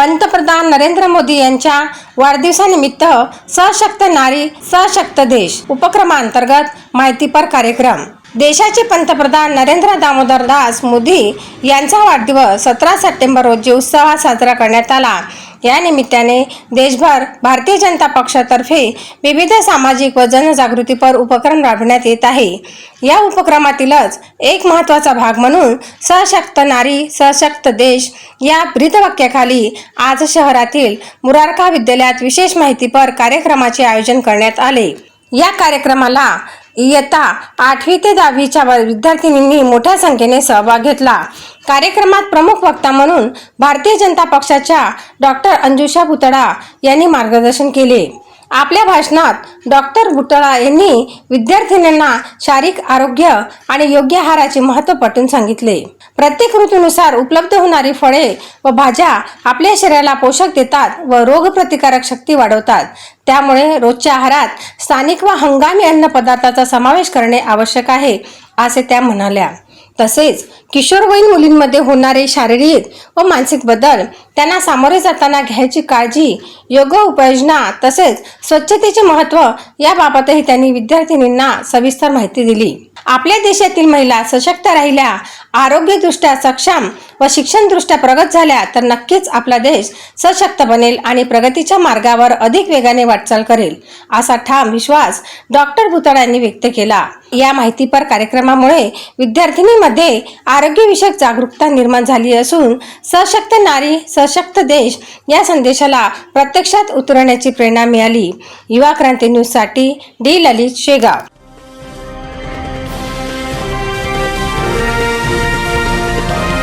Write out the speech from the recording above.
पंतप्रधान नरेंद्र मोदी यांच्या वाढदिवसानिमित्त सशक्त नारी सशक्त देश उपक्रमांतर्गत माहितीपर कार्यक्रम। देशाचे पंतप्रधान नरेंद्र दामोदर दास मोदी यांचा वाढदिवस 17 सप्टेंबर रोजी उत्साहात साजरा करण्यात आला। या निमित्ताने देशभर भारतीय जनता पक्षातर्फे विविध सामाजिक व जनजागृतीपर उपक्रम राबविण्यात येत आहे। या उपक्रमातीलच एक महत्त्वाचा भाग म्हणून सशक्त नारी सशक्त देश या ब्रीदवाक्याखाली आज शहरातील मुरारका विद्यालयात विशेष माहितीपर कार्यक्रमाचे आयोजन करण्यात आले। या कार्यक्रमाला इयत्ता 8वी ते 10वीच्या विद्यार्थिनींनी मोठ्या संख्येने सहभाग घेतला। कार्यक्रमात प्रमुख वक्ता म्हणून भारतीय जनता पक्षाच्या डॉक्टर अंजुषा भुतळा यांनी मार्गदर्शन केले। आपल्या भाषणात डॉक्टर भुतळा यांनी विद्यार्थिनींना शारीरिक आरोग्य आणि योग्य आहाराचे महत्त्व पटवून सांगितले। प्रत्येक ऋतूनुसार उपलब्ध होणारी फळे व भाज्या आपल्या शरीराला पोषक देतात व रोगप्रतिकारक शक्ती वाढवतात। त्यामुळे रोजच्या आहारात स्थानिक व हंगामी अन्न पदार्थाचा समावेश करणे आवश्यक आहे, असे त्या म्हणाल्या। तसेच किशोरवयीन मुलींमध्ये होणारे शारीरिक व मानसिक बदल, त्यांना सामोरे जाताना घ्यायची काळजी, योग्य उपाययोजना तसेच स्वच्छतेचे महत्त्व याबाबतही त्यांनी विद्यार्थिनींना सविस्तर माहिती दिली। आपल्या देशातील महिला सशक्त राहिल्या, आरोग्यदृष्ट्या सक्षम व शिक्षणदृष्ट्या प्रगत झाल्या तर नक्कीच आपला देश सशक्त बनेल आणि प्रगतीच्या मार्गावर अधिक वेगाने वाटचाल करेल, असा ठाम विश्वास डॉक्टर भुतळा यांनी व्यक्त केला। या माहितीपर कार्यक्रमामुळे विद्यार्थिनींमध्ये आरोग्यविषयक जागरूकता निर्माण झाली असून सशक्त नारी सशक्त देश या संदेशाला प्रत्यक्षात उतरवण्याची प्रेरणा मिळाली। युवा क्रांती न्यूज साठी डी ललित शेगाव।